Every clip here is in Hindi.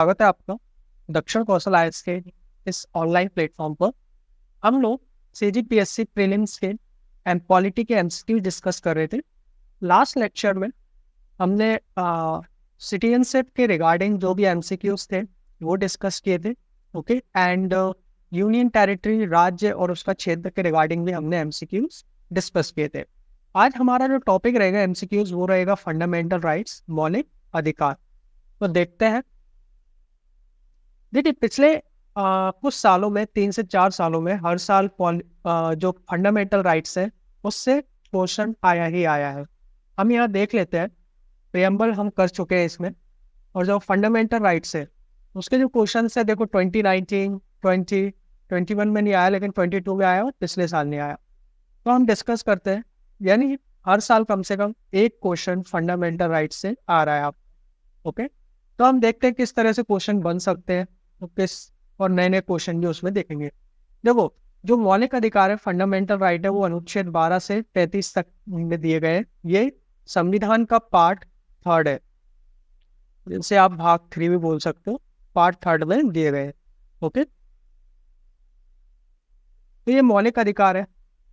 स्वागत है आपका दक्षिण कौशल आईएएस के इस ऑनलाइन प्लेटफॉर्म पर। हम लोग सीजीपीएससी प्रीलिम्स के एंड पॉलिटी के एमसीक्यू डिस्कस कर रहे थे। लास्ट लेक्चर में हमने सिटीजनशिप के रिगार्डिंग जो भी एमसीक्यूज थे वो डिस्कस किए थे। ओके, एंड यूनियन टेरिटरी, राज्य और उसका क्षेत्र के रिगार्डिंग भी हमने एमसीक्यूज डिस्कस किए थे। आज हमारा जो टॉपिक रहेगा एमसीक्यूज वो रहेगा फंडामेंटल राइट्स, मौलिक अधिकार। तो देखते हैं। देखिए, पिछले कुछ सालों में 3 से 4 सालों में हर साल जो फंडामेंटल राइट्स है उससे क्वेश्चन आया ही आया है। हम यहाँ देख लेते हैं, प्रियम्बल हम कर चुके हैं इसमें, और जो फंडामेंटल राइट्स है उसके जो क्वेश्चन है, देखो 2019, 2021 में नहीं आया, लेकिन 22 में आया और पिछले साल नहीं आया। तो हम डिस्कस करते हैं, यानी हर साल कम से कम एक क्वेश्चन फंडामेंटल राइट्स से आ रहा है आप। ओके, तो हम देखते हैं किस तरह से क्वेश्चन बन सकते हैं, तो किस और नए नए क्वेश्चन भी उसमें देखेंगे। देखो, जो मौलिक अधिकार है, फंडामेंटल राइट है, वो अनुच्छेद 12 से 33 तक में दिए गए हैं। ये संविधान का पार्ट 3 है, जिसे आप भाग 3 भी बोल सकते हो, पार्ट 3 में दिए गए हैं। ओके, तो ये मौलिक अधिकार है।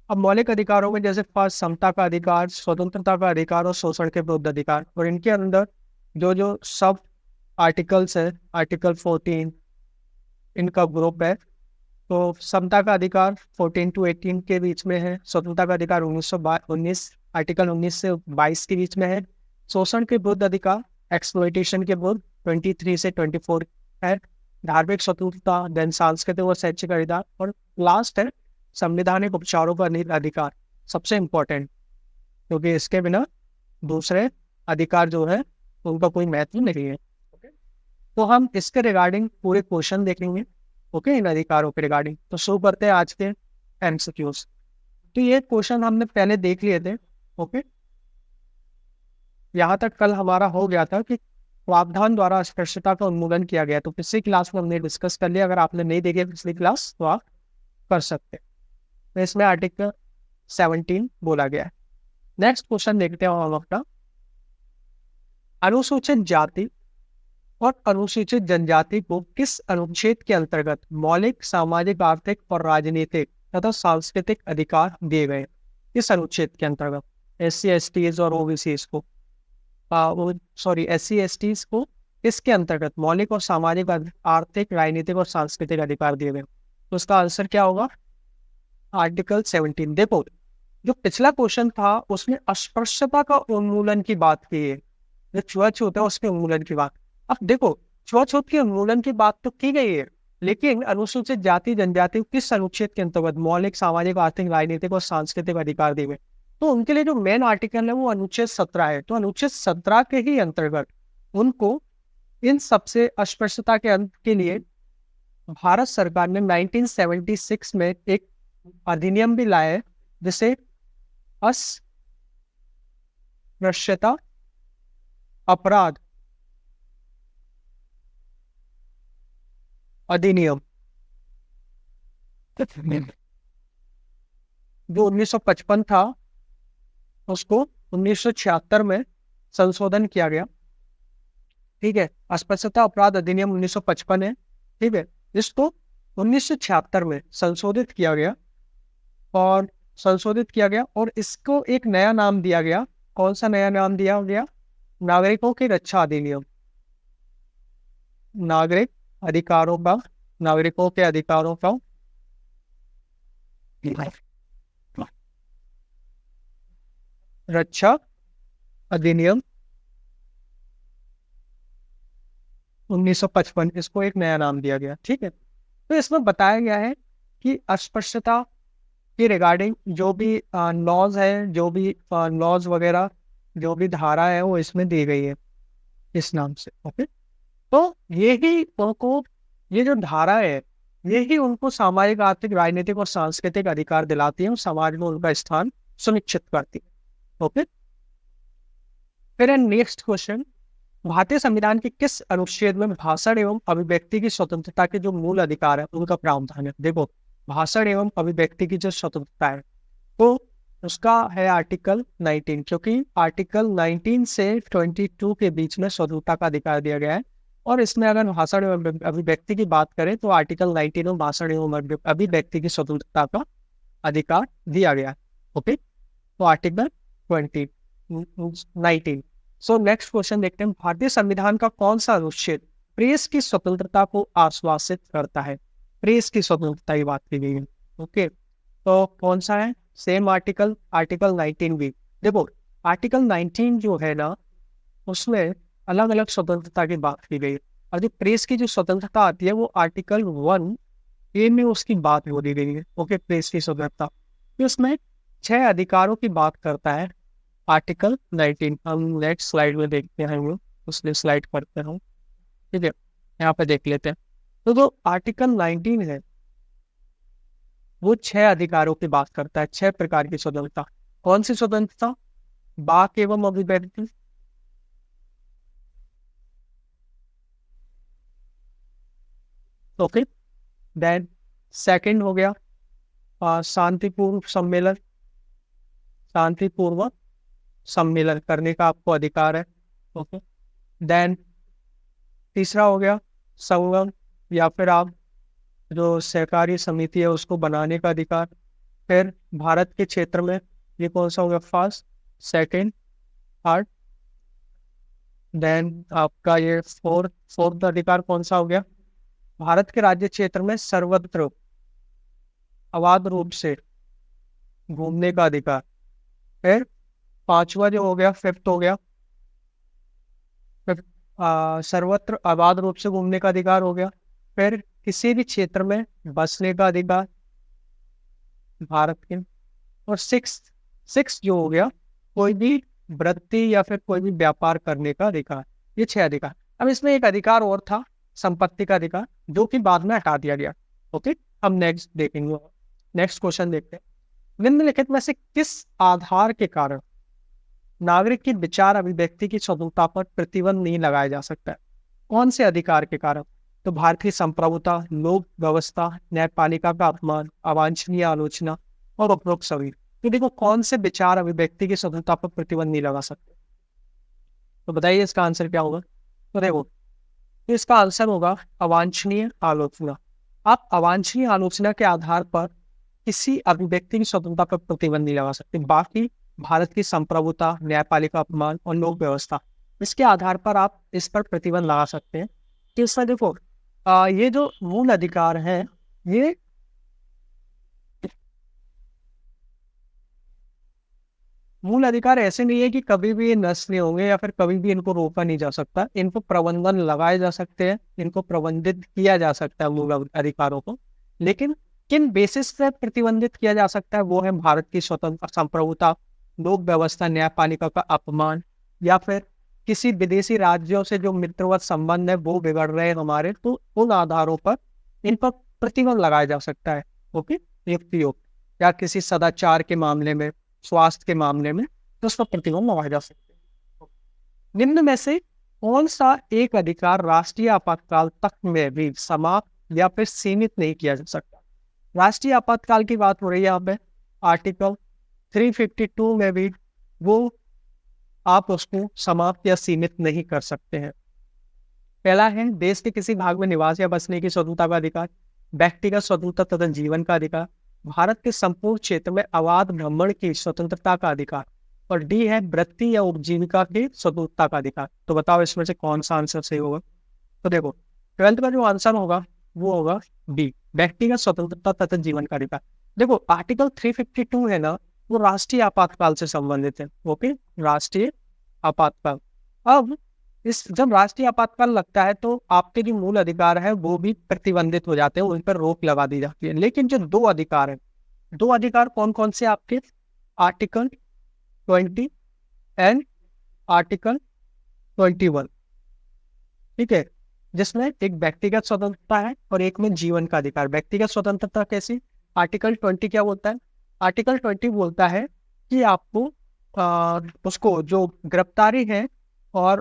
अब मौलिक अधिकारों में जैसे फर्स्ट समता का अधिकार, स्वतंत्रता का अधिकार और शोषण के विरुद्ध अधिकार, और इनके अंदर जो जो सब आर्टिकल्स है, आर्टिकल 14 इनका ग्रुप है। तो समता का अधिकार 14 to 18 के बीच में है, स्वतंत्रता का अधिकार 19 आर्टिकल 19 से 22 के बीच में है, शोषण के विरुद्ध अधिकार, एक्सप्लॉयटेशन के विरुद्ध 23 से 24 है, धार्मिक स्वतंत्रता, देन सांस्कृतिक और शैक्षिक अधिकार, और लास्ट है संवैधानिक उपचारों का अधिकार, सबसे इम्पोर्टेंट, क्योंकि इसके बिना दूसरे अधिकार जो है उनका कोई महत्व नहीं है। तो हम इसके रिगार्डिंग पूरे क्वेश्चन देखेंगे, ओके, इन अधिकारों के रिगार्डिंग। तो शुरू करते हैं आज के एमसीक्यूज। तो ये क्वेश्चन हमने पहले देख लिए थे। ओके, यहाँ तक कल हमारा हो गया था कि प्रावधान द्वारा अस्पृश्यता का उन्मूलन किया गया। तो पिछली क्लास में हमने डिस्कस कर लिया। अगर आपने नहीं देखी पिछली क्लास तो आप कर सकते हैं। तो इसमें आर्टिकल 17 बोला गया है। नेक्स्ट क्वेश्चन देखते हैं हम अपना। अनुसूचित जाति और अनुसूचित जनजाति को किस अनुच्छेद के अंतर्गत मौलिक, सामाजिक, आर्थिक और राजनीतिक तथा सांस्कृतिक अधिकार दिए गए? किस अनुच्छेद के अंतर्गत? SC/STs और OBCs को, SC/STs को किसके अंतर्गत मौलिक और सामाजिक, आर्थिक, राजनीतिक और सांस्कृतिक अधिकार दिए गए? तो उसका आंसर क्या होगा? आर्टिकल 17। देखो, जो पिछला क्वेश्चन था उसमें अस्पृश्यता का उन्मूलन की बात की है, जो छुआछूत है उसके उन्मूलन की बात। अब देखो, छुआछूत के उन्मूलन की बात तो की गई है, लेकिन अनुसूचित जाति जनजाति किस अनुच्छेद के अंतर्गत मौलिक, सामाजिक, आर्थिक, राजनीतिक और सांस्कृतिक अधिकार दिए गए? तो उनके लिए जो मेन आर्टिकल है वो अनुच्छेद 17 है। तो अनुच्छेद 17 के ही अंतर्गत उनको इन सबसे अस्पृश्यता के अंत के लिए भारत सरकार ने 1976 में एक अधिनियम भी लाया है, जिसे अस्पृश्यता अपराध अधिनियम, जो 1955 था, उसको 1976 में संशोधन किया गया। ठीक है, अस्पृश्यता अपराध अधिनियम 1955 है। ठीक है, इसको 1976 में संशोधित किया गया और इसको एक नया नाम दिया गया। कौन सा नया नाम दिया गया? नागरिकों की रक्षा अधिनियम। नागरिकों के अधिकारों का रक्षा अधिनियम 1955, इसको एक नया नाम दिया गया। ठीक है, तो इसमें बताया गया है कि अस्पृश्यता के रिगार्डिंग जो भी लॉज है, जो भी लॉज वगैरह, जो भी धारा है वो इसमें दी गई है इस नाम से। ओके, तो ये जो धारा है यही उनको सामाजिक, आर्थिक, राजनीतिक और सांस्कृतिक अधिकार दिलाती है और समाज में उनका स्थान सुनिश्चित करती है। ओके, फिर नेक्स्ट क्वेश्चन, भारतीय संविधान के किस अनुच्छेद में भाषण एवं अभिव्यक्ति की स्वतंत्रता के जो मूल अधिकार है उनका प्रावधान है? देखो, भाषण एवं अभिव्यक्ति की जो स्वतंत्रता है तो उसका है आर्टिकल 19, क्योंकि आर्टिकल 19 से 22 के बीच में स्वतंत्रता का अधिकार दिया गया है। और इसमें अगर भाषण एवं अभिव्यक्ति की बात करें तो आर्टिकल 19 में भाषण एवं अभिव्यक्ति की स्वतंत्रता का अधिकार दिया गया है। ओके, तो आर्टिकल 19। सो नेक्स्ट क्वेश्चन देखते हैं, भारतीय संविधान का कौन सा अनुच्छेद प्रेस की स्वतंत्रता को आश्वासित करता है? प्रेस की स्वतंत्रता की बात की गई है। ओके, तो कौन सा है? सेम आर्टिकल, आर्टिकल 19 भी। देखो आर्टिकल 19 जो है ना, उसमें अलग अलग स्वतंत्रता की बात की गई है, और जो प्रेस की जो स्वतंत्रता आती है वो आर्टिकल 1A में उसकी बात हो दी गई है। ओके, प्रेस की स्वतंत्रता, तो इसमें 6 अधिकारों की बात करता है आर्टिकल 19। हम नेक्स्ट स्लाइड में देखते हैं, हम लोग उसने स्लाइड करते हैं, ठीक है, यहाँ पे देख लेते हैं। तो जो आर्टिकल 19 है वो 6 अधिकारों की बात करता है, 6 प्रकार की स्वतंत्रता। कौन सी स्वतंत्रता? वाक एवं अभिव्यक्ति, ओके। देन सेकंड हो गया शांतिपूर्व सम्मेलन, शांतिपूर्वक सम्मेलन करने का आपको अधिकार है। ओके, देन तीसरा हो गया संगम, या फिर आप जो सहकारी समिति है उसको बनाने का अधिकार। फिर भारत के क्षेत्र में ये कौन सा हो गया? First, second, third. देन आपका ये फोर्थ अधिकार कौन सा हो गया? भारत के राज्य क्षेत्र में सर्वत्र अबाध रूप से घूमने का अधिकार। फिर पांचवा जो हो गया, फिफ्थ हो गया, सर्वत्र आबाद रूप से घूमने का अधिकार हो गया। फिर किसी भी क्षेत्र में बसने का अधिकार भारत के। और सिक्स जो हो गया, कोई भी वृत्ति या फिर कोई भी व्यापार करने का अधिकार। ये 6 अधिकार। अब इसमें एक अधिकार और था, संपत्ति का अधिकार, जो कि बाद में हटा दिया गया। ओके, हम नेक्स्ट देखेंगे, नेक्स्ट क्वेश्चन देखते हैं, निम्नलिखित में से किस आधार के कारण नागरिक की विचार अभिव्यक्ति की स्वतंत्रता पर प्रतिबंध नहीं लगाया जा सकता है? कौन से अधिकार के कारण? तो भारतीय संप्रभुता, लोक व्यवस्था, न्यायपालिका का अपमान, अवांछनीय आलोचना और उपरोक्त सभी। तो देखो कौन से विचार अभिव्यक्ति की स्वतंत्रता पर प्रतिबंध नहीं लगा सकते? तो बताइए इसका आंसर क्या होगा? तो देखो, तो इसका आंसर होगा अवांछनीय आलोचना। आप अवांछनीय आलोचना के आधार पर किसी अभिव्यक्ति की स्वतंत्रता पर प्रतिबंध नहीं लगा सकते। बाकी भारत की संप्रभुता, न्यायपालिका अपमान और लोक व्यवस्था, इसके आधार पर आप इस पर प्रतिबंध लगा सकते हैं। तो इसमें देखो ये जो मूल अधिकार है, ये मूल अधिकार ऐसे नहीं है कि कभी भी ये नष्ट नहीं होंगे या फिर कभी भी इनको रोका नहीं जा सकता। इनको प्रबंधन लगाए जा सकते हैं, इनको प्रबंधित किया जा सकता है मूल अधिकारों को। लेकिन किन बेसिस पे प्रतिबंधित किया जा सकता है वो है भारत की स्वतंत्र संप्रभुता, लोक व्यवस्था, न्यायपालिका का अपमान, या फिर किसी विदेशी राज्यों से जो मित्रवत संबंध है वो बिगड़ रहे हैं हमारे, तो उन आधारों पर इन पर प्रतिबंध लगाया जा सकता है। ओके, युक्तियोग, या किसी सदाचार के मामले में, स्वास्थ्य के मामले में, तो उस पर प्रतिबंध लगाया जा सकता है। निम्न में से कौन सा एक अधिकार राष्ट्रीय आपातकाल तक में भी समाप्त या फिर सीमित नहीं किया जा सकता? राष्ट्रीय आपातकाल की बात हो रही है यहाँ पे, आर्टिकल 352 में भी वो आप उसको समाप्त या सीमित नहीं कर सकते हैं। पहला है देश के किसी भाग में निवास या बसने की स्वतंत्रता का अधिकार, व्यक्तिगत स्वतंत्रता तथा जीवन का अधिकार, भारत के संपूर्ण क्षेत्र में अबाध भ्रमण की स्वतंत्रता का अधिकार, और डी है वृत्ति या उपजीविका की स्वतंत्रता का अधिकार। तो बताओ इसमें से कौन सा आंसर सही होगा? तो देखो 12th का जो आंसर होगा वो होगा डी, व्यक्तिगत स्वतंत्रता तथा जीवन का अधिकार। देखो आर्टिकल 352 है ना, वो राष्ट्रीय आपातकाल से संबंधित है। ओके, राष्ट्रीय आपातकाल। अब इस जब राष्ट्रीय आपातकाल लगता है तो आपके जो मूल अधिकार है वो भी प्रतिबंधित हो जाते हैं, उन पर रोक लगा दी जाती है। लेकिन जो 2 अधिकार है, 2 अधिकार कौन कौन से आपके? आर्टिकल 20 एंड आर्टिकल 21, ठीक है, जिसमें एक व्यक्तिगत स्वतंत्रता है और एक में जीवन का अधिकार। व्यक्तिगत स्वतंत्रता कैसी? आर्टिकल 20 क्या बोलता है? आर्टिकल 20 बोलता है कि आपको उसको जो गिरफ्तारी है और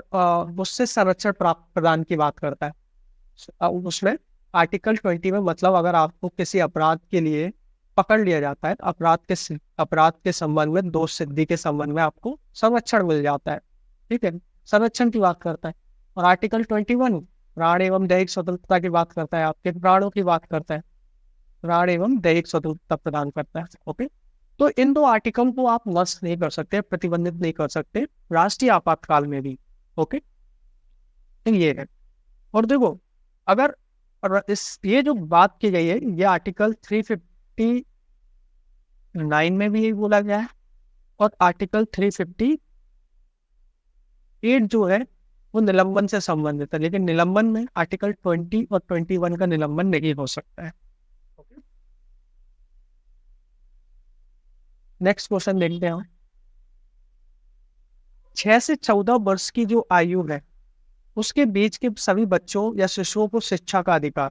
उससे संरक्षण प्राप्त प्रदान की बात करता है। उसमें आर्टिकल 20 में मतलब अगर आपको किसी अपराध के लिए पकड़ लिया जाता है, अपराध के संबंध में, दोष सिद्धि के संबंध में आपको संरक्षण मिल जाता है। ठीक है, संरक्षण की बात करता है। और आर्टिकल 21 प्राण एवं दैहिक स्वतंत्रता की बात करता है, आपके प्राणों की बात करता है, प्राण एवं दैहिक स्वतंत्रता प्रदान करता है। ओके, तो इन दो आर्टिकल को आप नष्ट नहीं कर सकते, प्रतिबंधित नहीं कर सकते राष्ट्रीय आपातकाल में भी। ओके, तो ये है। और देखो, अगर इस ये जो बात की गई है, ये आर्टिकल 359 में भी यही बोला गया है, और आर्टिकल 358 जो है वो निलंबन से संबंधित है, लेकिन निलंबन में आर्टिकल 20 और 21 का निलंबन नहीं हो सकता है। नेक्स्ट क्वेश्चन देखते हैं। 6 से 14 वर्ष की जो आयु है उसके बीच के सभी बच्चों या शिशुओं को शिक्षा का अधिकार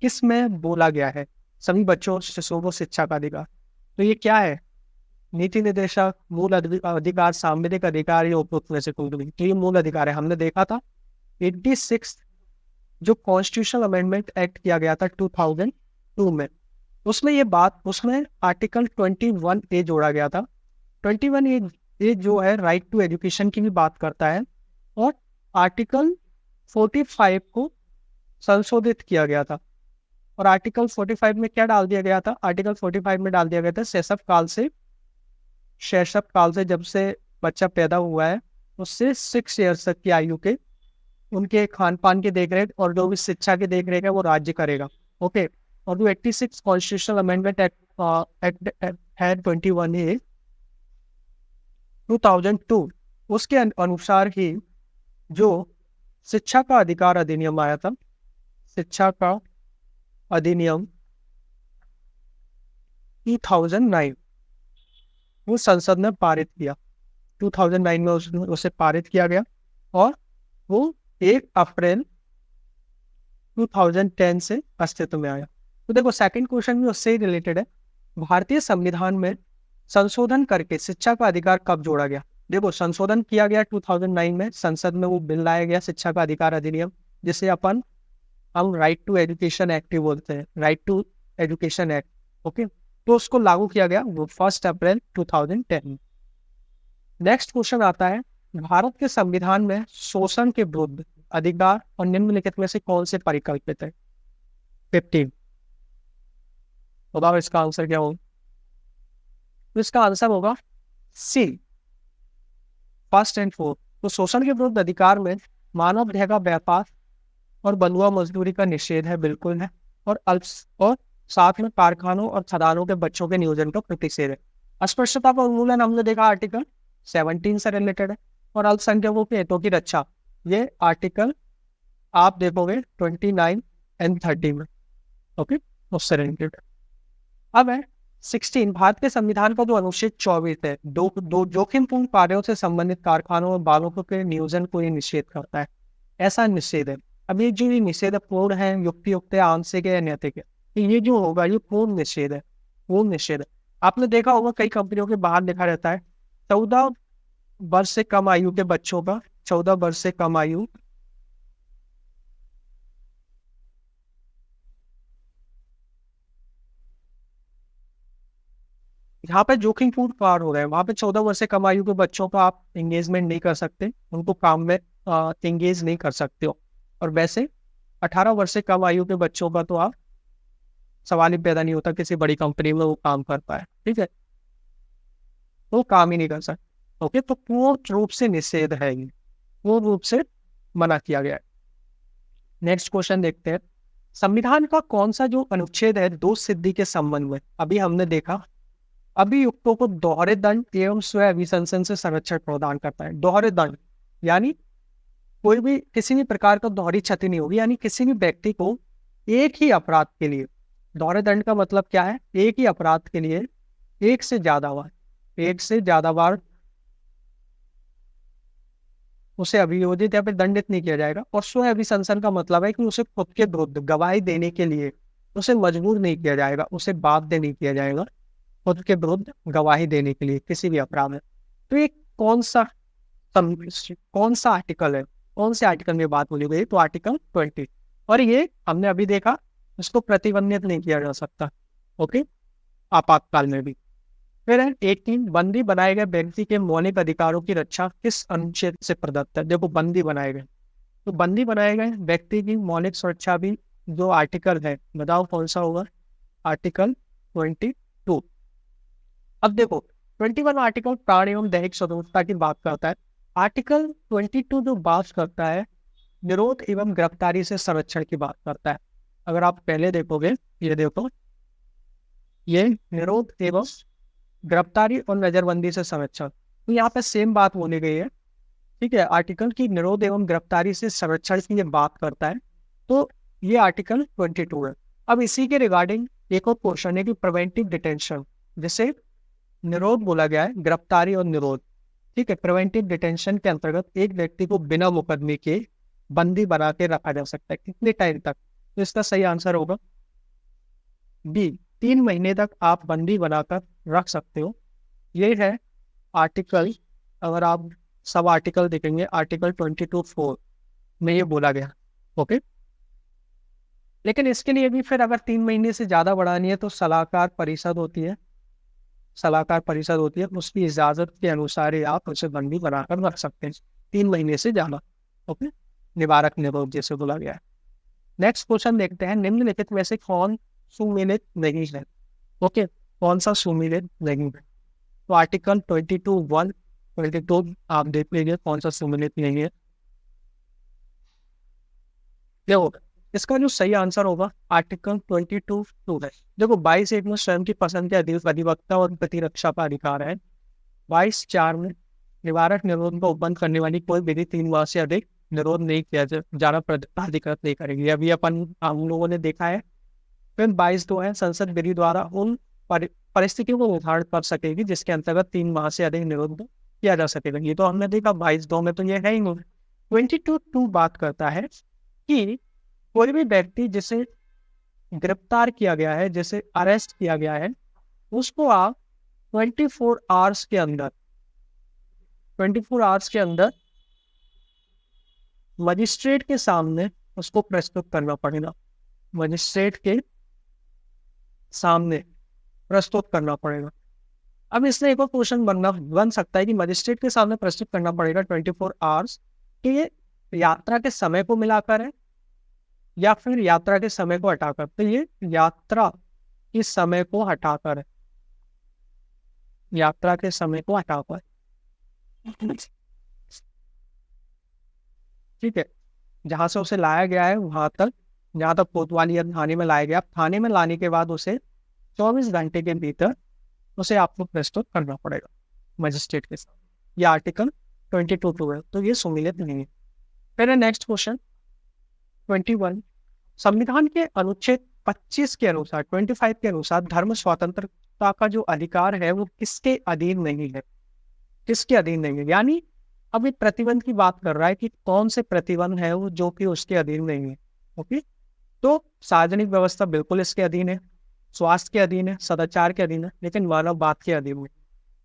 किस में बोला गया है? सभी बच्चों शिशुओं को शिक्षा का अधिकार, तो ये क्या है? नीति निर्देशक, मूल अधिकार, सांविधिक अधिकार, या उपयुक्त में से कोई भी? तो ये मूल अधिकार है। हमने देखा था 86 जो कॉन्स्टिट्यूशनल अमेंडमेंट एक्ट किया गया था 2002 में, उसमें ये बात, उसमें आर्टिकल 21A जोड़ा गया था। 21A जो है राइट टू एजुकेशन की भी बात करता है, और आर्टिकल 45 को संशोधित किया गया था। और आर्टिकल 45 में क्या डाल दिया गया था? आर्टिकल 45 में डाल दिया गया था शैशव काल से जब से बच्चा पैदा हुआ है उससे 6 ईयर्स तक की आयु के उनके खान पान की देखरेख और जो भी शिक्षा की देखरेख है वो राज्य करेगा। ओके, और जो 86 कॉन्स्टिट्यूशनल अमेंडमेंट एक्ट है 21A 2002, उसके अनुसार ही जो शिक्षा का अधिकार अधिनियम आया था, शिक्षा का अधिनियम 2009, वो संसद ने पारित किया। 2009 में उसे पारित किया गया, और वो 1 अप्रैल 2010 से अस्तित्व में आया। तो देखो, सेकंड क्वेश्चन भी उससे ही रिलेटेड है। भारतीय संविधान में संशोधन करके शिक्षा का अधिकार कब जोड़ा गया? देखो, संशोधन किया गया 2009 में, संसद में वो बिल लाया गया शिक्षा का अधिकार अधिनियम, जिसे हम राइट टू एजुकेशन एक्ट बोलते हैं, right to education act. Okay, तो उसको लागू किया गया वो 1 अप्रैल 2010। नेक्स्ट क्वेश्चन आता है, भारत के संविधान में शोषण के विरुद्ध अधिकार और निम्नलिखित में से कौन से परिकल्पित है? 15, बताओ इसका आंसर क्या होगा? तो इसका आंसर होगा सी, 1 और 4। तो शोषण के विरुद्ध अधिकार में मानव देह का व्यापार और बंधुआ मजदूरी का निषेध है, बिल्कुल है, और साथ में कारखानों और खदानों के बच्चों के नियोजन का प्रतिषेध है। अस्पृश्यता का उन्मूलन हमने देखा आर्टिकल 17 से रिलेटेड है, और अल्पसंख्यकों के हितों की रक्षा, ये आर्टिकल आप देखोगे 29 और 30 में। ओके, उससे रिलेटेड। अब है 16, भारत के संविधान का जो अनुच्छेद 24 है, दो जोखिमपूर्ण कार्यों से संबंधित कारखानों और बालकों के नियोजन को ये निषेध करता है। ऐसा निषेध है। अब ये जो निषेध पूर्ण है, युक्तियुक्त है, आंशिक है, नैतिक है, तो ये जो होगा ये पूर्ण निषेध है, पूर्ण निषेध है। आपने देखा होगा कई कंपनियों के बाहर लिखा रहता है 14 वर्ष से कम आयु के बच्चों का, 14 वर्ष से कम आयु, यहाँ पे जोखिमपूर्ण कार्य हो रहे हैं, वहां पे 14 वर्ष से कम आयु के बच्चों का आप एंगेजमेंट नहीं कर सकते, उनको काम में एंगेज नहीं कर सकते हो। और वैसे 18 वर्ष से कम आयु के बच्चों का तो आप सवाल ही पैदा नहीं होता किसी बड़ी कंपनी में वो काम कर पाए, ठीक है, तो वो काम ही नहीं कर सकते। ओके, तो पूर्ण रूप से निषेध है, ये पूर्ण रूप से मना किया गया है। नेक्स्ट क्वेश्चन देखते हैं, संविधान का कौन सा जो अनुच्छेद है दोष सिद्धि के संबंध में? अभी हमने देखा अभियुक्तों को दोहरे दंड एवं स्व अभिशंसन से संरक्षण प्रदान करता है। दोहरे दंड यानी कोई भी किसी भी प्रकार का दोहरी क्षति नहीं होगी, यानी किसी भी व्यक्ति को एक ही अपराध के लिए, दोहरे दंड का मतलब क्या है? एक ही अपराध के लिए एक से ज्यादा बार उसे अभियोजित या फिर दंडित नहीं किया जाएगा। और स्व अभिशंसन का मतलब है कि उसे खुद के विरुद्ध गवाही देने के लिए उसे मजबूर नहीं किया जाएगा, उसे बाध्य नहीं किया जाएगा खुद के विरुद्ध गवाही देने के लिए किसी भी अपराध में। तो ये कौन सा आर्टिकल है, कौन से आर्टिकल में बात बोली गई? तो आर्टिकल 20। और ये हमने अभी देखा, इसको प्रतिबंधित नहीं किया जा सकता, ओके, आपातकाल में भी। फिर है 18, बंदी बनाए गए व्यक्ति के मौलिक अधिकारों की रक्षा किस अनुच्छेद से प्रदत्त है? देखो, बंदी बनाए गए, तो बंदी बनाए गए व्यक्ति की मौलिक सुरक्षा भी जो आर्टिकल है, बताओ कौन सा होगा? आर्टिकल 22। अब देखो 21 आर्टिकल प्राण एवं दैहिक स्वतंत्रता की बात करता है। आर्टिकल 22 जो बात करता है निरोध एवं गिरफ्तारी से संरक्षण की बात करता है। अगर आप पहले देखोगे, ये देखो, ये निरोध एवं गिरफ्तारी और नजरबंदी से संरक्षण, तो यहाँ पे सेम बात बोली गई है। ठीक है, आर्टिकल की निरोध एवं गिरफ्तारी से संरक्षण की ये बात करता है, तो ये आर्टिकल 22 है। अब इसी के रिगार्डिंग एक और क्वेश्चन है कि प्रिवेंटिव डिटेंशन, जिसे निरोध बोला गया है, गिरफ्तारी और निरोध। ठीक है, प्रिवेंटिव डिटेंशन के अंतर्गत एक व्यक्ति को बिना मुकदमे के बंदी बना के रखा जा सकता है, कितने टाइम तक? तो इसका सही आंसर होगा बी, 3 महीने तक आप बंदी बनाकर रख सकते हो। ये है आर्टिकल, अगर आप सब आर्टिकल देखेंगे आर्टिकल 22(4) में ये बोला गया। ओके, लेकिन इसके लिए भी फिर अगर 3 महीने से ज्यादा बढ़ानी है तो सलाहकार परिषद होती है, सलाहकार परिषद होती है, उसकी इजाजत के अनुसार ही आप उसे बंदी बनाकर रख सकते हैं 3 महीने से ज्यादा। ओके, निवारक निरोध जैसे बोला गया है। नेक्स्ट क्वेश्चन देखते हैं, निम्नलिखित में से कौन सुमेलित नहीं है? ओके, कौन सा सुमेलित नहीं है? तो आर्टिकल 22(1), 22 आप देख लीजिए कौन सा सुमेलित नहीं है। देखो इसका जो सही आंसर होगा आर्टिकल 22(2) है। देखो 22(1) में स्वयं की पसंद के अधिवक्ता और प्रतिरक्षा का अधिकार है। 22(4) में निवारक निरोध को उपबंध करने वाली कोई विधि 3 माह से अधिक निरोध नहीं किया जाना प्राधिकृत नहीं करेगी, अभी अपन हम लोगों ने देखा है। फिर 22(2) है, संसद विधि द्वारा उन परिस्थितियों को निर्धारित कर सकेगी जिसके अंतर्गत 3 माह से अधिक निरोध किया जा सकेगा। ये तो हमने देखा 22(2) में तो ये है ही नहीं। 22(2) बात करता है कि कोई भी व्यक्ति जिसे गिरफ्तार किया गया है, जिसे अरेस्ट किया गया है, उसको आप 24 आवर्स के अंदर, 24 आवर्स के अंदर मजिस्ट्रेट के सामने उसको प्रस्तुत करना पड़ेगा। मजिस्ट्रेट के सामने प्रस्तुत करना पड़ेगा। अब इसमें एक और क्वेश्चन बन सकता है कि मजिस्ट्रेट के सामने प्रस्तुत करना पड़ेगा 24 आवर्स, कि ये यात्रा के समय को मिलाकर है या फिर यात्रा के समय को हटाकर? तो ये यात्रा के समय को हटाकर है, यात्रा के समय को हटाकर। ठीक है, जहां से उसे लाया गया है वहां तक, जहां तक कोतवाली या थाने में लाया गया, थाने में लाने के बाद उसे 24 घंटे के भीतर उसे आपको प्रस्तुत करना पड़ेगा मजिस्ट्रेट के साथ। ये आर्टिकल 22(2) है, तो ये सुमेलित नहीं है। फिर नेक्स्ट क्वेश्चन 21, संविधान के अनुच्छेद 25 के अनुसार, 25 के अनुसार धर्म स्वतंत्रता का जो अधिकार है वो किसके अधीन नहीं है? किसके अधीन नहीं है? यानी अभी प्रतिबंध की बात कर रहा है कि कौन से प्रतिबंध है वो जो कि उसके अधीन नहीं है। ओके, तो सार्वजनिक व्यवस्था बिल्कुल इसके अधीन है, स्वास्थ्य के अधीन है, सदाचार के अधीन है, लेकिन मानववाद के अधीन है।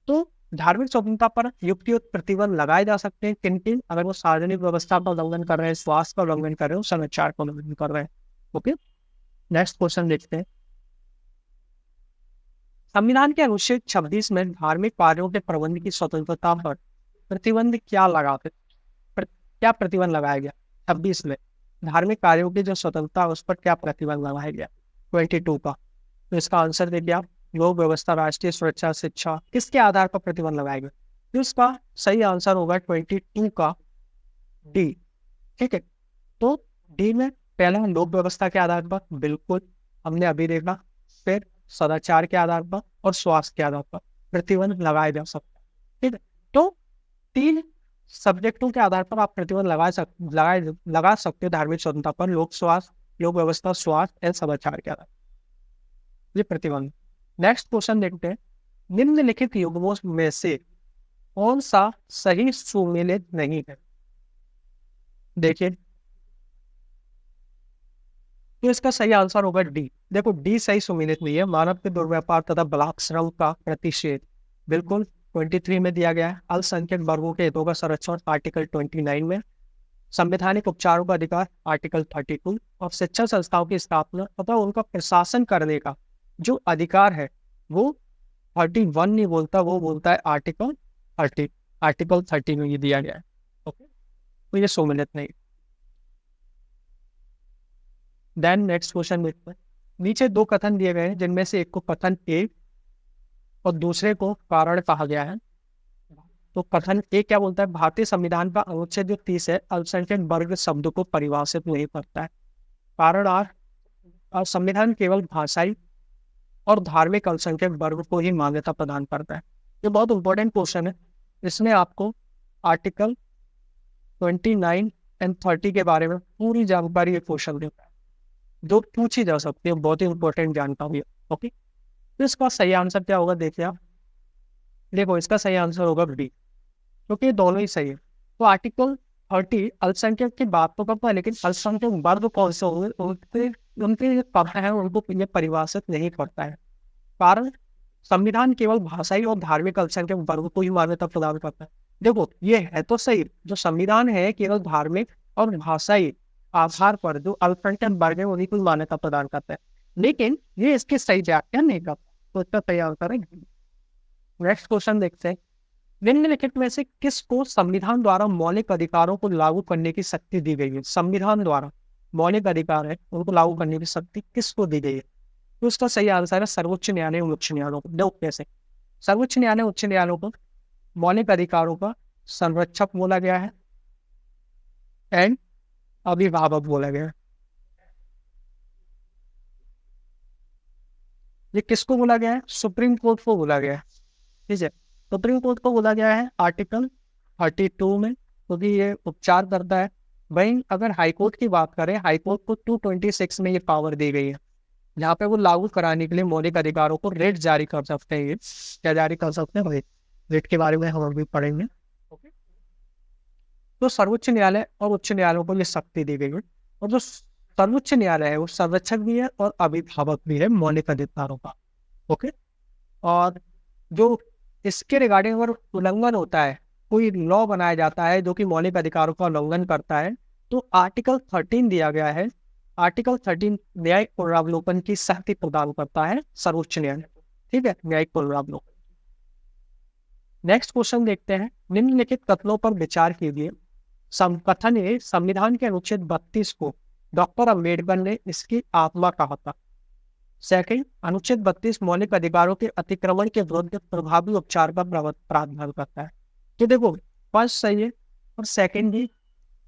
तो धार्मिक स्वतंत्रता पर युक्तियुक्त प्रतिबंध लगाए जा सकते हैं किन किन? अगर वो सार्वजनिक व्यवस्था का उल्लंघन कर रहे हैं, स्वास्थ्य का उल्लंघन कर रहे हैं, सदाचार का उल्लंघन कर रहे हैं। ओके, नेक्स्ट क्वेश्चन देखते हैं। संविधान के अनुच्छेद 26 में धार्मिक कार्यों के प्रबंध की स्वतंत्रता पर प्रतिबंध क्या प्रतिबंध लगाया गया? 26 में धार्मिक कार्यों की जो स्वतंत्रता है उस पर क्या प्रतिबंध लगाया गया 22 का? तो इसका आंसर देखिए आप, लोक व्यवस्था, राष्ट्रीय सुरक्षा, शिक्षा, किसके आधार पर प्रतिबंध लगाया गया? तो इसका सही आंसर होगा 22 का डी। ठीक है, तो डी में पहला लोक व्यवस्था के आधार पर, बिल्कुल हमने अभी देखा। फिर सदाचार के आधार पर और स्वास्थ्य के आधार पर प्रतिबंध लगाया जा सकता है। ठीक है, तो 3 सब्जेक्टों के आधार पर आप प्रतिबंध लगा सकते हो धार्मिक स्वतंत्रता पर, लोक व्यवस्था, स्वास्थ्य एवं सदाचार के आधार ये प्रतिबंध। नेक्स्ट क्वेश्चन देखते हैं, निम्नलिखित युग्मों में से कौन सा सही सुमेलित नहीं है? देखिए, तो इसका सही आंसर होगा डी। देखो डी सही सुमेलित नहीं है। मानव के दुर्व्यापार तथा बलात्कार श्रम का प्रतिषेध बिल्कुल 23 में दिया गया है। अल्पसंख्यक वर्गों के हितों का संरक्षण आर्टिकल 29 में, संवैधानिक उपचारों का अधिकार आर्टिकल 32, और शिक्षण संस्थाओं की स्थापना तथा उनका प्रशासन करने का जो अधिकार है वो 31 नहीं बोलता, वो बोलता है आर्टिकल 30 में ये दिया गया है। ओके, तो ये सुमेलित नहीं। देन नेक्स्ट क्वेश्चन देखते हैं। नीचे दो कथन दिए गए हैं जिनमें से एक को कथन ए और दूसरे को कारण कहा गया है। तो कथन ए क्या बोलता है, भारतीय संविधान का अनुच्छेद जो 30 है अल्पसंख्यक वर्ग शब्द को परिभाषित नहीं करता है। कारण आर, और संविधान केवल भाषाई और धार्मिक अल्पसंख्यक वर्ग को ही मान्यता प्रदान करता है। ये बहुत इंपॉर्टेंट क्वेश्चन है। इसमें आपको आर्टिकल 29 एंड 30 के बारे में पूरी जानकारी ये क्वेश्चन देता है, जो पूछी जा सकती है, बहुत ही इंपॉर्टेंट जानकारी है। ओके, तो इसका सही आंसर क्या होगा, देखिए आप। देखो इसका सही आंसर होगा बी, क्योंकि ये दोनों ही सही है। तो आर्टिकल 30 अल्पसंख्यक की बात तो करता है, लेकिन अल्पसंख्यक वर्ग कौन से होंगे उनके जो पद है उनको ये परिभाषित नहीं करता है। कारण संविधान केवल भाषाई और धार्मिक अल्पसंख्यक वर्ग को ही मान्यता प्रदान करता है। देखो ये है तो सही, जो संविधान है केवल धार्मिक और भाषाई आधार पर जो अल्पसंख्यक वर्ग है उन्हीं को मान्यता प्रदान करता है, लेकिन ये इसकी सही व्याख्या नहीं करता। तो इसका सही आंसर है। नेक्स्ट क्वेश्चन देखते हैं। निम्नलिखित में से किसको संविधान द्वारा मौलिक अधिकारों को लागू करने की शक्ति दी गई है। संविधान द्वारा मौलिक अधिकार है उनको लागू करने की शक्ति किसको दी गई है। तो इसका सही आंसर है सर्वोच्च न्यायालय और उच्च न्यायालयों को। देखो कैसे, सर्वोच्च न्यायालय उच्च न्यायालयों को मौलिक अधिकारों का संरक्षक बोला गया है एंड अभिभावक बोला गया है। ये किसको बोला गया है, सुप्रीम कोर्ट को बोला गया है। ठीक है, सुप्रीम कोर्ट को बोला गया है आर्टिकल 32 में, क्योंकि ये उपचार करता है। वहीं अगर हाईकोर्ट की बात करें, हाईकोर्ट को 226 में ये पावर दी गई है, जहाँ पे वो लागू कराने के लिए मौलिक अधिकारों को रेट जारी कर सकते हैं। ये क्या जारी कर सकते हैं भाई, रेट के बारे में हम अभी पढ़ेंगे। ओके, तो सर्वोच्च न्यायालय और उच्च न्यायालयों को ये शक्ति दी गई है, और जो सर्वोच्च न्यायालय है वो संरक्षक भी है और अभिभावक भी है मौलिक अधिकारों का। ओके, और जो इसके रिगार्डिंग अगर उल्लंघन होता है, कोई लॉ बनाया जाता है जो कि मौलिक अधिकारों का उल्लंघन करता है, तो आर्टिकल 13 दिया गया है। आर्टिकल 13 न्यायिक पुनरावलोकन की शक्ति प्रदान करता है सर्वोच्च न्यायालय को। ठीक है, न्यायिक पुनरावलोकन। नेक्स्ट क्वेश्चन देखते हैं। निम्नलिखित कथनों पर विचार कीजिए। कथन ए, संविधान के अनुच्छेद 32 को डॉक्टर अम्बेडकर ने इसकी आत्मा कहा था। सेकंड, अनुच्छेद 32 मौलिक अधिकारों के अतिक्रमण के विरुद्ध प्रभावी उपचार का प्रावधान करता है। तो देखो फर्स्ट सही है और सेकंड भी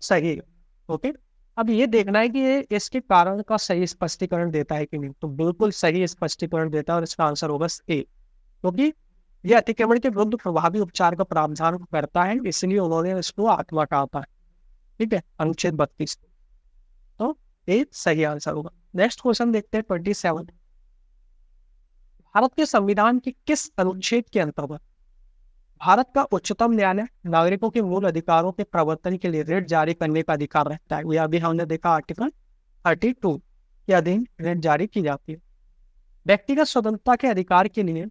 सही है। ओके, अब ये देखना है कि ये इसके कारण का सही स्पष्टीकरण देता है कि नहीं। तो बिल्कुल सही स्पष्टीकरण देता है और इसका आंसर होगा ए, क्योंकि ये अतिक्रमण के विरुद्ध प्रभावी उपचार का प्रावधान करता है, इसलिए उन्होंने इसको आत्मा कहा था। ठीक है, अनुच्छेद 32, तो ए सही आंसर होगा। नेक्स्ट क्वेश्चन देखते हैं 27। भारत के संविधान के किस अनुच्छेद के अंतर्गत भारत का उच्चतम न्यायालय नागरिकों के मूल अधिकारों के प्रवर्तन के लिए रेट जारी करने का अधिकार रखता है। यह अभी हमने देखा आर्टिकल 32 के अधीन रेट जारी की जाती है। व्यक्तिगत स्वतंत्रता के अधिकार के लिए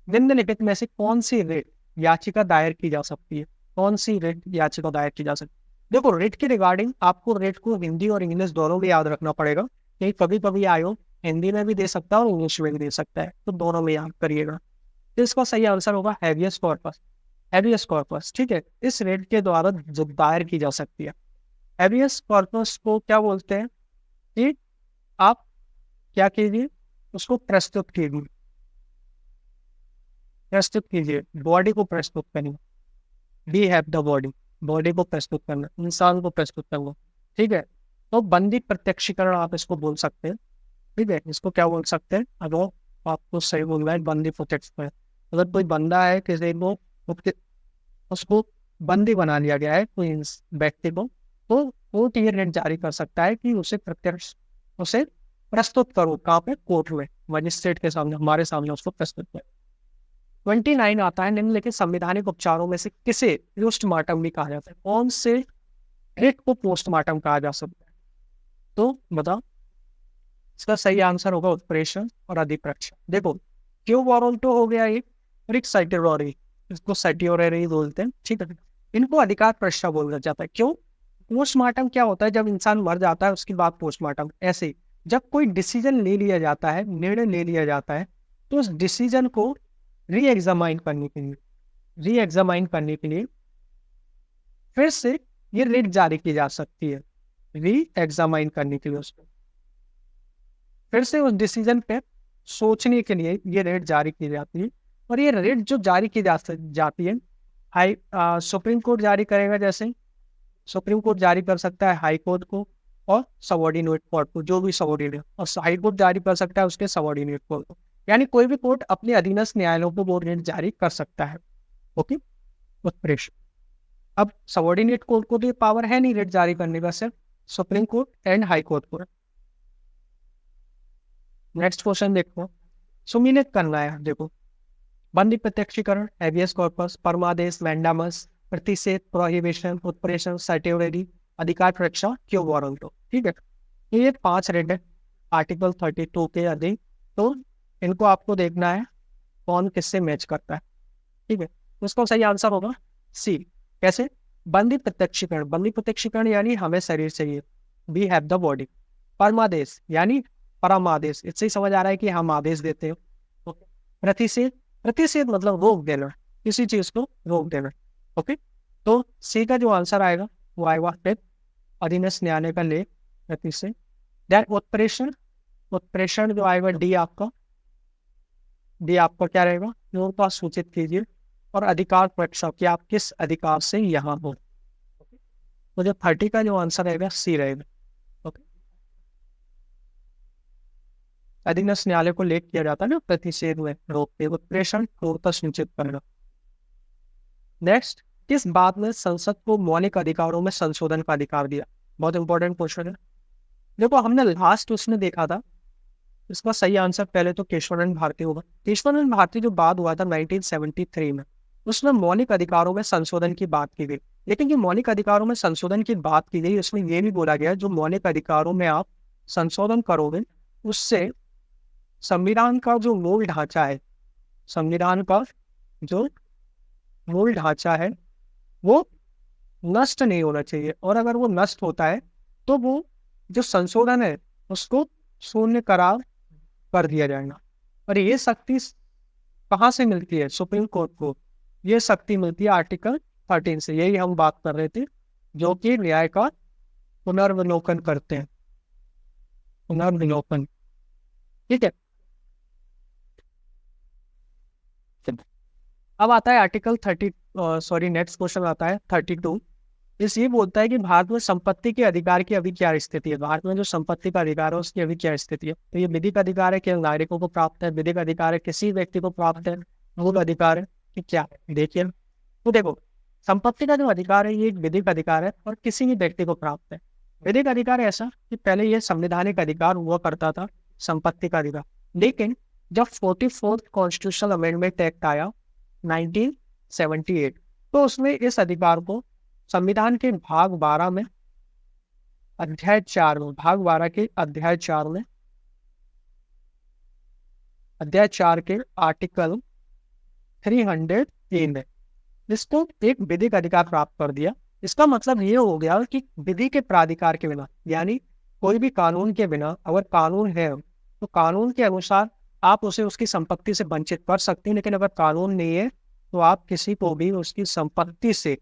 निम्नलिखित में से कौन सी रेट याचिका दायर की जा सकती है। कौन सी रेट याचिका दायर की जा सकती है। देखो रेट के रिगार्डिंग आपको रेट को हिंदी और इंग्लिश दोनों में याद रखना पड़ेगा, क्योंकि कभी कभी आयोग हिंदी में भी दे सकता है और इंग्लिश में भी दे सकता है, तो दोनों में याद करिएगा। तो इसका सही आंसर होगा हैबियस कॉर्पस। हैबियस कॉर्पस, ठीक है, इस रेट के द्वारा जो दायर की जा सकती है। हैबियस कॉर्पस को क्या बोलते हैं कि आप क्या कीजिए, उसको प्रस्तुत कीजिए, प्रस्तुत कीजिए, बॉडी को प्रस्तुत करिए। We have the body, body को प्रस्तुत करना, इंसान को प्रस्तुत करना। ठीक है, तो बंदी प्रत्यक्षीकरण आप इसको बोल सकते हैं। ठीक है, इसको क्या बोल सकते हैं, अगर आपको सही बोलना है बंदी प्रत्यक्षीकरण। अगर कोई बंदा है, किसी को उसको बंदी बना लिया गया है कोई व्यक्ति को, तो कोर्ट ये रेट जारी कर सकता है कि उसे प्रस्तुत करो। कहाँ पे, कोर्ट में, मजिस्ट्रेट के सामने, हमारे सामने उसको प्रस्तुत करो। 29 आता है, निम्नलिखित संवैधानिक उपचारों में से किसे पोस्टमार्टम भी कहा जाता है। कौन से रेट को पोस्टमार्टम कहा जा सकता है, तो बताओ। इसका सही आंसर होगा उत्प्रेषण और अधिप्रक्षण। देखो क्यों वारंटो हो गया ये, रिक साइटेरोरी, इसको साइटेरोरी बोलते हैं। ठीक है, इनको अधिकार प्रश्न बोला जाता है। क्यों, पोस्टमार्टम क्या होता है, जब इंसान मर जाता है उसके बाद पोस्टमार्टम। ऐसे जब कोई डिसीजन ले लिया जाता है, निर्णय ले लिया जाता है, तो उस डिसीजन को री एग्जामाइन करने के लिए फिर से ये रेट जारी की जा सकती है। री एग्जामाइन करने के लिए, उसको फिर से उस डिसीजन पे सोचने के लिए ये रेट जारी की जाती है। और ये रेट जो जारी की जाती है, हाई सुप्रीम कोर्ट जारी करेगा, जैसे सुप्रीम कोर्ट जारी कर सकता है हाई कोर्ट को और सबॉर्डिनेट कोर्ट को, जो भी सबॉर्डिनेट, और हाई कोर्ट जारी कर सकता है उसके सबॉर्डिनेट कोर्ट को, यानी कोई भी कोर्ट अपने अधीनस्थ न्यायालयों को वो रेट जारी कर सकता है। ओके, उत्प्रेषण। अब सबॉर्डिनेट कोर्ट को तो ये पावर है नहीं रेट जारी करने का, सिर्फ supreme court and high court को। नेक्स्ट क्वेश्चन देखो, सुमिलित करना है, देखो बंदी प्रत्यक्षीकरण, हैबियस कॉर्पस, परमादेश, मैंडामस, प्रतिषेध, प्रोहिबिशन, उत्प्रेषण, सर्टिवरी, अधिकार परीक्षा, क्यों वारंटो। ठीक है, ये 5 रेट है आर्टिकल 32 के अधीन, तो इनको आपको देखना है कौन किससे मैच करता है। ठीक है, उसका सही आंसर होगा सी। कैसे? बंदी प्रत्यक्षीकरण, बंदी प्रत्यक्षीकरण यानी हमें शरीर चाहिए, वी हैव द बॉडी। परमादेश यानी परम आदेश, इससे ही समझ आ रहा है कि हम आदेश देते हो। प्रतिषेध, प्रतिषेध मतलब रोक देना, किसी चीज को रोक देना। ओके, तो सी का जो आंसर आएगा वो आएगा फिर अधीनस्थ न्यायालय का ले प्रतिषेध। दैट उत्प्रेषण, उत्प्रेषण जो आएगा डी आपका, डी आपका क्या रहेगा, लोगों को सूचित कीजिए। और अधिकार परीक्षा कि आप किस अधिकार से यहाँ हो। तो जो 30 का जो आंसर रहेगा सी रहेगा। ओके, अधीनस्थ न्यायालय को लेख किया जाता है ना प्रतिषेध में, रोक के उत्प्रेषण पूर्णतः सुनिश्चित करना। नेक्स्ट, किस बात में संसद को मौलिक अधिकारों में संशोधन का अधिकार दिया? बहुत इंपॉर्टेंट क्वेश्चन है। देखो हमने लास्ट उसमें देखा था, इसका सही आंसर पहले तो केशवानंद भारती होगा। केशवानंद भारती जो बात हुआ था 1973 में, उसमें मौलिक अधिकारों में संशोधन की बात की गई। लेकिन जो मौलिक अधिकारों में संशोधन की बात की गई उसमें यह भी बोला गया जो मौलिक अधिकारों में आप संशोधन करोगे उससे संविधान का जो मूल ढांचा है, संविधान का जो मूल ढांचा है वो नष्ट नहीं होना चाहिए, और अगर वो नष्ट होता है तो वो जो संशोधन है उसको शून्य करार कर दिया जाएगा। और ये शक्ति कहाँ से मिलती है? सुप्रीम कोर्ट को ये शक्ति मिलती है आर्टिकल 13 से। यही हम बात कर रहे थे, जो कि न्याय का पुनर्विलोकन करते हैं, पुनर्विलोकन। ठीक है, अब आता है आर्टिकल 30, सॉरी नेक्स्ट क्वेश्चन आता है 32। इस ये बोलता है कि भारत में संपत्ति के अधिकार की अभी क्या स्थिति है। भारत में जो संपत्ति का अधिकार है उसकी अभी क्या स्थिति है? तो ये विधिक अधिकार है, केवल नागरिकों को प्राप्त है, विधिक अधिकार है, किसी व्यक्ति को प्राप्त है, मूल अधिकार है कि क्या है? देखिए, तो देखो संपत्ति का जो अधिकार है ये एक विधिक अधिकार है और किसी भी व्यक्ति को प्राप्त है। विधिक अधिकार ऐसा कि पहले ये संवैधानिक अधिकार हुआ करता था संपत्ति का अधिकार, लेकिन जब 44th कॉन्स्टिट्यूशनल अमेंडमेंट एक्ट आया 1978, तो उसमें इस अधिकार को संविधान के भाग 12 में अध्याय 4 में, भाग 12 के अध्याय 4 में, अध्याय 4 के आर्टिकल 303 में इसको एक विधिक अधिकार प्राप्त कर दिया। इसका मतलब ये हो गया कि विधि के प्राधिकार के बिना, यानी कोई भी कानून के बिना, अगर कानून है तो कानून के अनुसार आप उसे उसकी संपत्ति से वंचित कर सकते हैं, लेकिन अगर कानून नहीं है तो आप किसी को भी उसकी संपत्ति से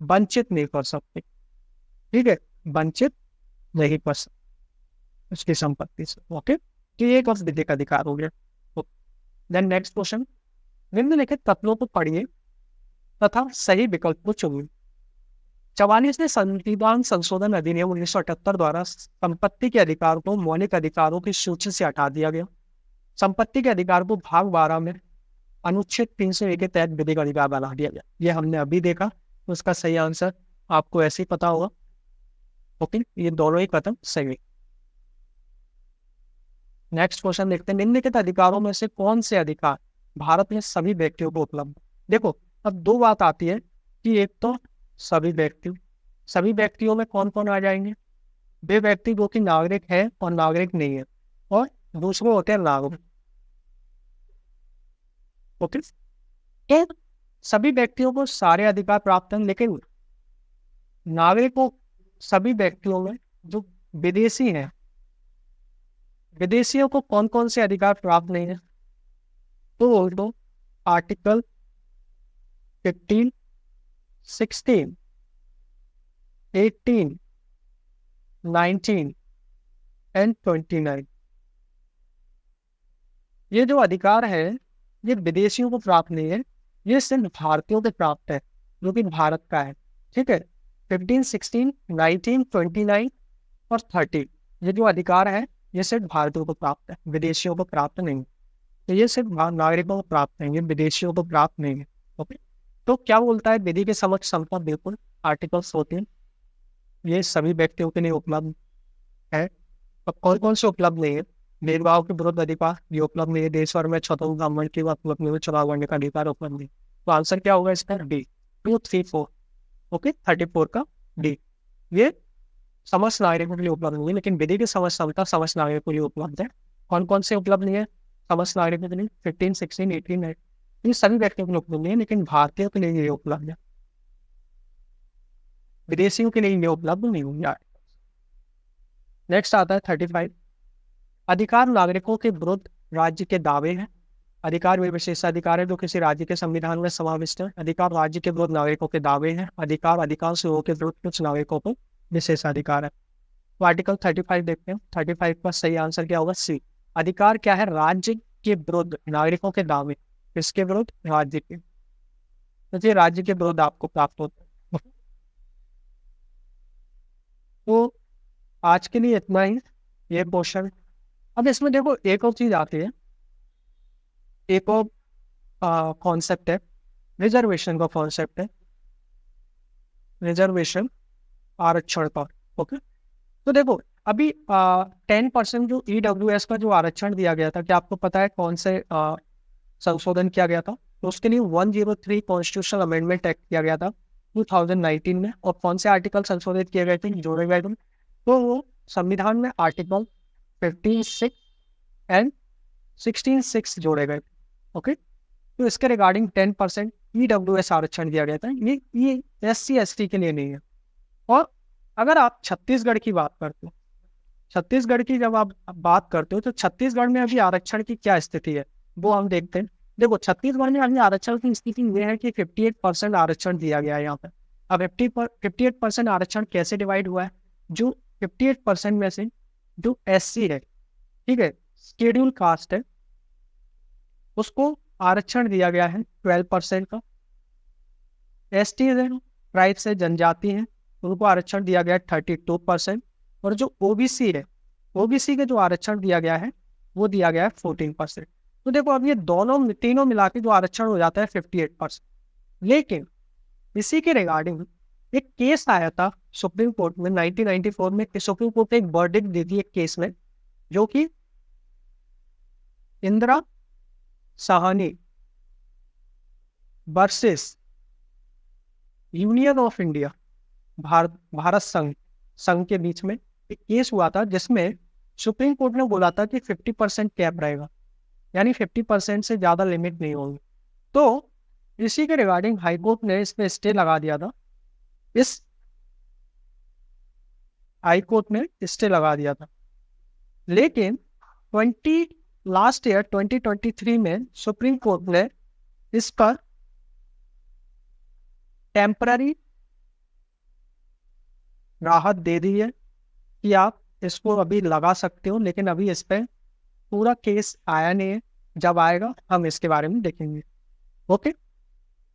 वंचित नहीं कर सकते। ठीक है, वंचित नहीं कर सकते उसकी संपत्ति से। ओके, तो ये एक विधिक अधिकार हो गया। देन नेक्स्ट क्वेश्चन, निम्नलिखित तत्वों को पढ़िए तथा सही विकल्प को चुनिए। 44वें संविधान संशोधन अधिनियम 1978 द्वारा संपत्ति के अधिकार को मौलिक अधिकारों की सूची से हटा दिया गया। संपत्ति के अधिकार को भाग 12 में अनुच्छेद 301 के तहत विधिक अधिकार बना दिया गया। ये हमने अभी देखा, उसका सही आंसर आपको ऐसे ही पता होगा। ओके, ये दोनों ही कथन सही। नेक्स्ट क्वेश्चन देखते हैं, निम्नलिखित अधिकारों में से कौन से अधिकार भारत में सभी व्यक्तियों को उपलब्ध? देखो अब दो बात आती है कि एक तो सभी व्यक्ति, सभी व्यक्तियों में कौन कौन आ जाएंगे? वे व्यक्ति जो कि नागरिक है और नागरिक नहीं है, और दूसरे होते हैं नागरिक। ओके, सभी व्यक्तियों को सारे अधिकार प्राप्त हैं, लेकिन नागरिकों, सभी व्यक्तियों में जो विदेशी हैं, विदेशियों को कौन कौन से अधिकार प्राप्त नहीं है? तो आर्टिकल 15, 16, 18, 19 एंड 29। ये जो अधिकार है ये विदेशियों को प्राप्त नहीं है, ये सिर्फ भारतीयों को प्राप्त है जो कि भारत का है। ठीक है, 15, 16, 19, 29 और 30, ये जो अधिकार है ये सिर्फ भारतीयों को प्राप्त है, विदेशियों को प्राप्त नहीं है। तो ये सिर्फ नागरिकों को प्राप्त है, ये विदेशियों को प्राप्त नहीं है। ओके, तो क्या बोलता है विधि के समक्ष समता? बिल्कुल, आर्टिकल 14 ये सभी व्यक्तियों के लिए उपलब्ध है। अब कौन कौन से उपलब्ध नहीं है? भेदभाव के विरुद्ध अधिकार ये उपलब्ध नहीं है, देश भर में स्वतंत्र ब्राह्मण की उपलब्ध नहीं है, चुनाव लड़ने का अधिकार उपलब्ध नहीं। तो आंसर क्या होगा इसका? डी, 2, 3, 4। ओके, 34 का डी। ये समस्त नागरिकों के लिए उपलब्ध नहीं है, लेकिन विधि की समस्त समता समस्त नागरिकों के लिए उपलब्ध है। कौन कौन से उपलब्ध नहीं है समस्त नागरिकों के लिए? 15, 16, 18, 19, ये सभी व्यक्तियों के लिए उपलब्ध नहीं है, लेकिन भारतीयों के लिए ये उपलब्ध है, विदेशियों के लिए ये उपलब्ध नहीं होंगे। नेक्स्ट आता है 35। अधिकार नागरिकों के विरुद्ध राज्य के दावे हैं। अधिकार वे विशेषाधिकार है जो किसी राज्य के संविधान में समाविष्ट है। अधिकार राज्य के विरुद्ध नागरिकों के दावे हैं। अधिकार अधिकांश लोगों के विरुद्ध कुछ नागरिकों को विशेषाधिकार है। तो आर्टिकल 35 देखते हैं। 35 का सही आंसर क्या होगा? सी। अधिकार क्या है? राज्य के विरुद्ध नागरिकों के दावे। किसके विरुद्ध? राज्य के। तो राज्य के विरुद्ध आपको प्राप्त होता है। तो आज के लिए इतना ही ये क्वेश्चन। अब इसमें देखो एक और चीज आती है, एक और कॉन्सेप्ट है, रिजर्वेशन का कॉन्सेप्ट है, रिजर्वेशन आरक्षण का। ओके, तो देखो अभी 10% जो EWS का जो आरक्षण दिया गया था, क्या आपको पता है कौन से संशोधन किया गया था? तो उसके लिए 103 कॉन्स्टिट्यूशनल अमेंडमेंट एक्ट किया गया था 2019 में। और कौन से आर्टिकल संशोधित किए गए थे, जोड़े गए थे? तो वो संविधान में आर्टिकल 56 एंड 16(6) जोड़े गए। ओके, तो इसके रिगार्डिंग 10% EWS आरक्षण दिया गया था। ये SC ST के लिए नहीं है। और अगर आप छत्तीसगढ़ की बात करते हो, छत्तीसगढ़ की जब आप बात करते हो तो छत्तीसगढ़ में अभी आरक्षण की क्या स्थिति है वो हम देखते हैं। देखो छत्तीसगढ़ में अभी आरक्षण की स्थिति ये है कि 58% आरक्षण दिया गया है यहाँ पे। अब 58% आरक्षण कैसे डिवाइड हुआ है? जो 58% में से जो SC है, ठीक है, शेड्यूल कास्ट है, उसको आरक्षण दिया गया है 12% का। ST है, ट्राइब से जनजाति है, उनको आरक्षण दिया गया है 32%। और जो OBC है, OBC के जो आरक्षण दिया गया है वो दिया गया है 14%। तो देखो अब ये दोनों तीनों मिला के जो आरक्षण हो जाता है 58%। लेकिन इसी के रिगार्डिंग एक केस आया था सुप्रीम कोर्ट में 1994 में। सुप्रीम कोर्ट ने एक वर्डिक्ट दी थी एक केस में, जो कि Indira Sahni versus union of India, Bharat संघ के बीच में एक केस हुआ था, जिसमें सुप्रीम कोर्ट ने बोला था कि 50% कैप रहेगा, यानी 50% से ज्यादा लिमिट नहीं होगी। तो इसी के रिगार्डिंग हाईकोर्ट ने इस पे स्टे लगा दिया था। इस हाईकोर्ट ने स्टे लगा दिया था। लेकिन लास्ट ईयर 2023 में सुप्रीम कोर्ट ने इस पर टेम्पररी राहत दे दी है कि आप इसको अभी लगा सकते हो, लेकिन अभी इस पे पूरा केस आया नहीं है। जब आएगा हम इसके बारे में देखेंगे। ओके,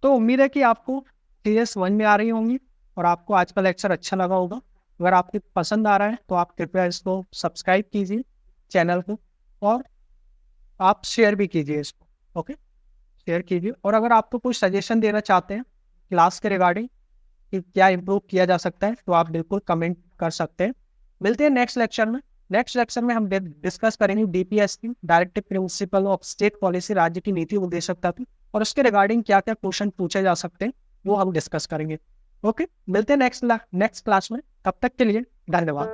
तो उम्मीद है कि आपको चीजें समझ में आ रही होंगी और आपको आज का लेक्चर अच्छा लगा होगा। अगर आपको पसंद आ रहा है तो आप कृपया इसको सब्सक्राइब कीजिए चैनल को, और आप शेयर भी कीजिए इसको। ओके, शेयर कीजिए। और अगर आपको कोई सजेशन देना चाहते हैं क्लास के रिगार्डिंग कि क्या इम्प्रूव किया जा सकता है, तो आप बिल्कुल कमेंट कर सकते हैं। मिलते हैं नेक्स्ट लेक्चर में। नेक्स्ट लेक्चर में हम डिस्कस करेंगे DPS की, directive principle of state policy, राज्य की नीति उद्देश्यता की, और उसके रिगार्डिंग क्या क्या क्वेश्चन पूछे जा सकते हैं वो हम डिस्कस करेंगे। ओके, मिलते हैं नेक्स्ट क्लास में। तब तक के लिए धन्यवाद।